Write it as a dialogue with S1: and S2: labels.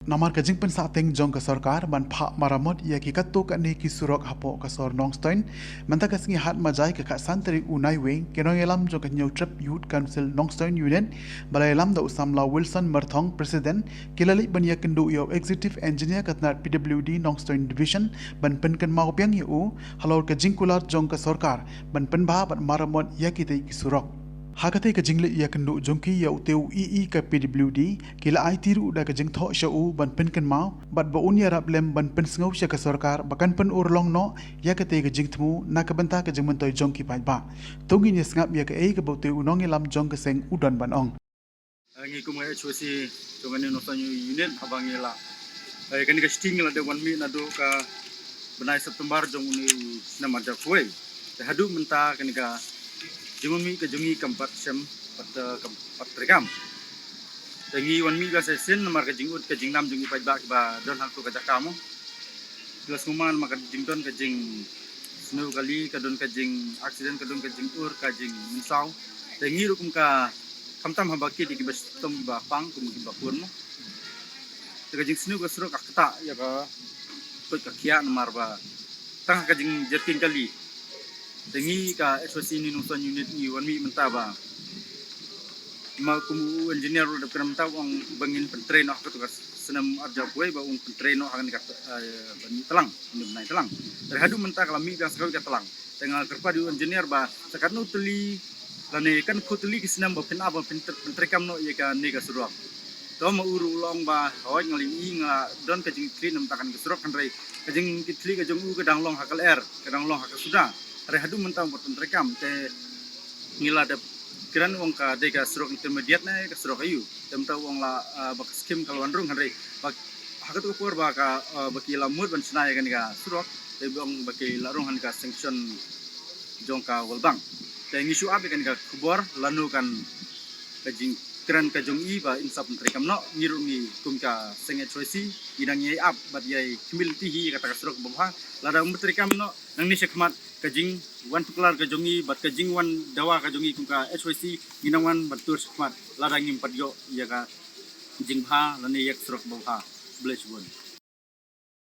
S1: Namar kajing pensateng jong ke sarkar ban phak maramot ia ki katto ka ne ki surok hapo ka sor nongstoin manta ka singi hat majai ka kha santri unai weng kenong elam jong ka nyau trap youth council nongstoin union balai elam da usamla Wilson Marthong president kilali ban ya kendu yo executive engineer katnat PWD nongstoin division ban pen kan mau piang yu halor ka jingkular jong ka sarkar ban pen ba ban maramot ia ki te ki surok Hakate ka jingli ya kendu jongki ya uteu ii ka PWD kila ai tiru da ka jing tho shau ban pen kan mau bat ba unya rap lem ban pen sngau sya ka sarkar bakan pen urlong no ya ka te ka jing tmu na ka banta ka jing mentoi jongki pai ba tongi ni sngap ya ka ei ka boteu unong lam jong ka seng udon ban ong
S2: ngi ko mo HOC jongane no tanyo unit habangi la kan ka sting la de 1 mi na do ka benai September jong uni na marja kuai hadu menta kan ka Jumumi ke jungi keempat sem keempat rekam. Tengi wan mi gasa sen namar ke jingut ke jingnam jungi pajak ba don hang tu kajak kamu. Jelas kuman maka jingdon ke jing snow kali ke don ke jing aksiden ke don ke jing ur ke jing minsau. Tengi rukum ka kamtam habaki di kibas tom ba pang kum ki bakun mo. Ke jing snow ke suro ka kata ya ka kot ka kia namar ba tang ke jing jerkin kali. Tengi ka HOC ni nonton unit ni wan mi menta ba ma kumu engineer ro dapat menta wang bangin pentrain nak tu senam arja kuai ba wang pentrain nak akan kat bani telang ni benai telang terhadu menta kalau mi kan sekali kat telang tengah kerpa di engineer ba sekarang tuli lane kan ko tuli kisnam ba pena ba pentrekam no ye kan ni ka suruak to ma uru long ba hoi ngali nga don ka jing clean menta kan kesurak kan rai ka jing kitli ka jong u ka dang long hakal air ka dang long hakal sudah Rehadu mentang bertemu rekam te ngila ada kiran wong ka deka serok intermediate na ka serok ayu temta wong la bak skim kalau andrung hari bak hakat ko por baka baki lamut ban senai kan ka serok te wong baki larung han ka sanction jong ka walbang te ngisu abe kan ka kubor lanu kan kajing kiran ka jong i ba insap rekam no ngiru ni kum ka senget choisi inang yai up bat yai humility hi kata ka serok bawah lada umtrekam no nang ni sekmat kajing wan tuklar kajongi bat kajing wan dawa kajongi kuka HOC ginangwan batur sekmat ladangim padyo ya ka jingha lani yak serok bawha blessed one